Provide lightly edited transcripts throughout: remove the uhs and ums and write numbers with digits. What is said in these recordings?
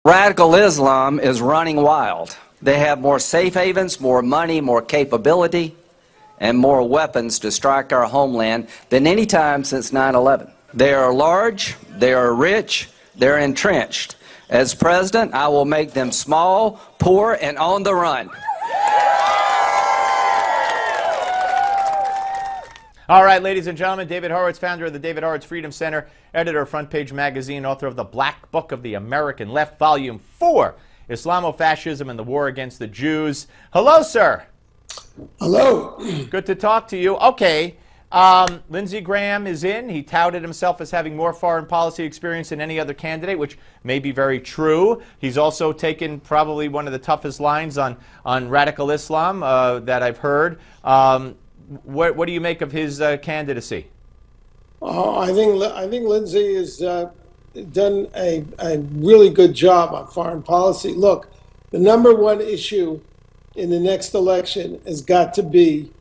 Radical Islam is running wild. They have more safe havens, more money, more capability, and more weapons to strike our homeland than any time since 9/11. They are large, they are rich, they're entrenched. As president, I will make them small, poor, and on the run. All right, ladies and gentlemen, David Horowitz, founder of the David Horowitz Freedom Center, editor of FrontPage magazine, author of the Black Book of the American Left, Volume 4, Islamo-Fascism and the War Against the Jews. Hello, sir. Hello. Good to talk to you. Okay, Lindsey Graham is in. He touted himself as having more foreign policy experience than any other candidate, which may be very true. He's also taken probably one of the toughest lines on radical Islam that I've heard. What do you make of his candidacy? I think Lindsey has done a really good job on foreign policy. Look, the number one issue in the next election has got to be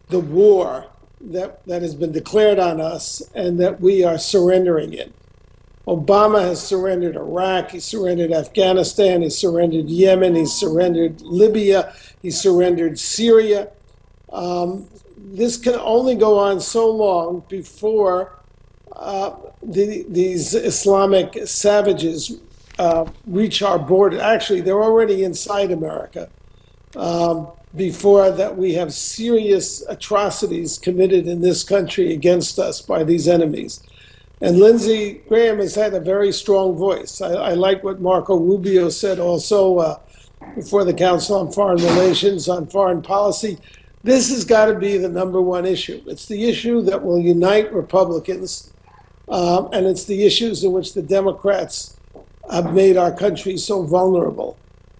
the war that has been declared on us and that we are surrendering in. Obama has surrendered Iraq, he surrendered Afghanistan, he surrendered Yemen, he surrendered Libya, he surrendered Syria. This can only go on so long before these Islamic savages reach our border. Actually, they're already inside America. Before that, we have serious atrocities committed in this country against us by these enemies. And Lindsey Graham has had a very strong voice. I like what Marco Rubio said also before the Council on Foreign Relations on foreign policy. This has got to be the number one issue. It's the issue that will unite Republicans, and it's the issues in which the Democrats have made our country so vulnerable.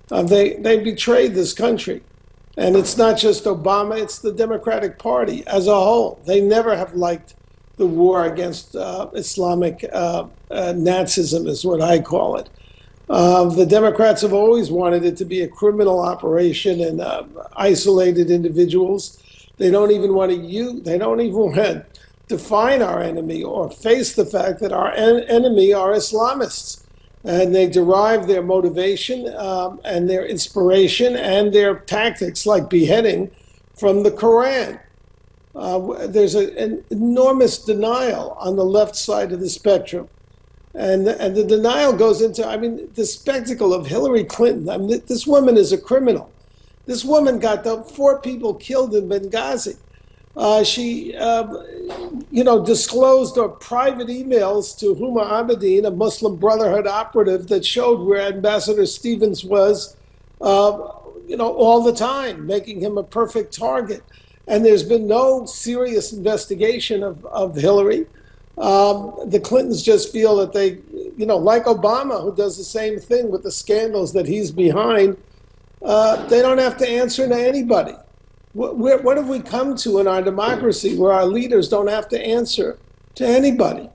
They betrayed this country. And it's not just Obama, it's the Democratic Party as a whole. They never have liked the war against Islamic Nazism, is what I call it. The Democrats have always wanted it to be a criminal operation and isolated individuals. They don't even want to define our enemy or face the fact that our enemy are Islamists. And they derive their motivation and their inspiration and their tactics, like beheading, from the Quran. There's an enormous denial on the left side of the spectrum. And the denial goes into, the spectacle of Hillary Clinton. This woman is a criminal. This woman got the 4 people killed in Benghazi. She disclosed her private emails to Huma Abedin, a Muslim Brotherhood operative, that showed where Ambassador Stevens was, all the time, making him a perfect target. And there's been no serious investigation of Hillary. The Clintons just feel that they, like Obama, who does the same thing with the scandals that he's behind, they don't have to answer to anybody. What have we come to in our democracy where our leaders don't have to answer to anybody?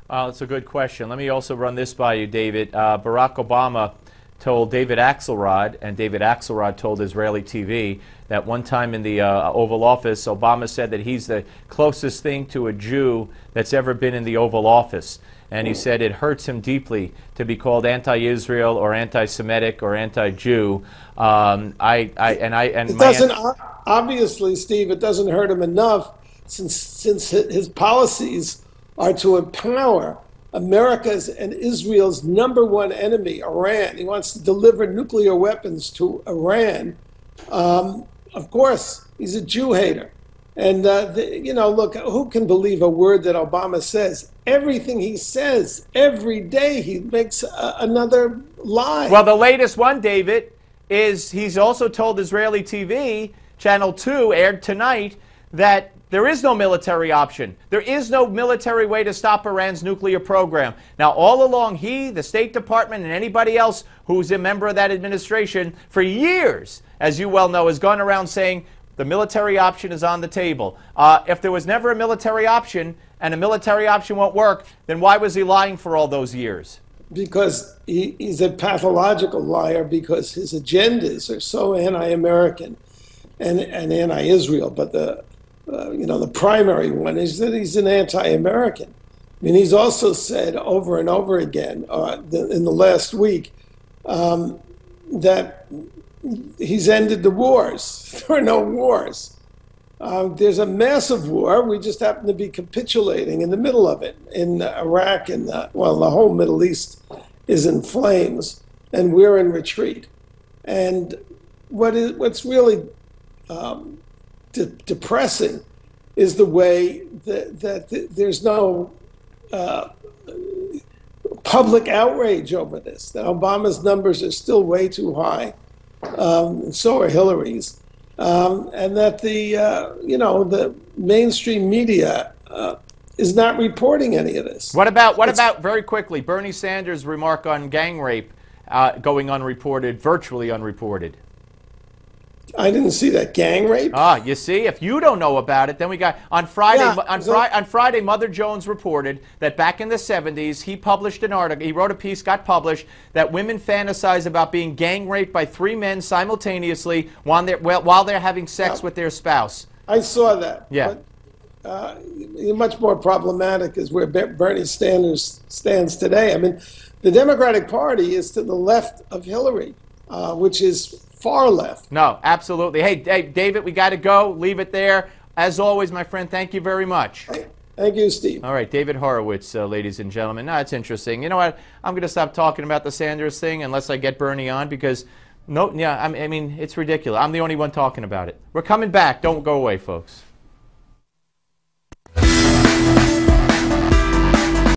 That's a good question. Let me also run this by you, David. Barack Obama told David Axelrod, and David Axelrod told Israeli TV, that one time in the Oval Office, Obama said that he's the closest thing to a Jew that's ever been in the Oval Office. And he said it hurts him deeply to be called anti-Israel or anti-Semitic or anti-Jew. Obviously, Steve, it doesn't hurt him enough since his policies are to empower America's and Israel's number one enemy, Iran. He wants to deliver nuclear weapons to Iran. Of course, he's a Jew hater. And, look, who can believe a word that Obama says? Everything he says, every day he makes another lie. Well, the latest one, David, is he's also told Israeli TV, Channel 2, aired tonight, that there is no military option. There is no military way to stop Iran's nuclear program. Now, all along, he, the State Department, and anybody else who's a member of that administration for years, as you well know, has gone around saying the military option is on the table. If there was never a military option and a military option won't work, then why was he lying for all those years? Because he's a pathological liar, because his agendas are so anti-American and anti-Israel. But the primary one is that he's an anti-American. mean, he's also said over and over again in the last week that he's ended the wars. There are no wars. There's a massive war. We just happen to be capitulating in the middle of it in Iraq, and well, the whole Middle East is in flames, and we're in retreat. And what's really depressing is the way that there's no public outrage over this. That Obama's numbers are still way too high, so are Hillary's, and that the mainstream media is not reporting any of this. What about very quickly Bernie Sanders' remark on gang rape going unreported, virtually unreported? I didn't see that. Gang rape? You see, if you don't know about it, then we got on Friday. Yeah, on Friday, Mother Jones reported that back in the 70s, he published an article. He wrote a piece, got published, that women fantasize about being gang raped by 3 men simultaneously while they're having sex with their spouse. I saw that. Yeah. But much more problematic is where Bernie Sanders stands today. I mean, the Democratic Party is to the left of Hillary, which is far left. No, absolutely. Hey, David, we got to go. Leave it there. As always, my friend, thank you very much. Thank you, Steve. All right, David Horowitz, ladies and gentlemen. No, it's interesting. You know what? I'm going to stop talking about the Sanders thing unless I get Bernie on because, I mean, it's ridiculous. I'm the only one talking about it. We're coming back. Don't go away, folks.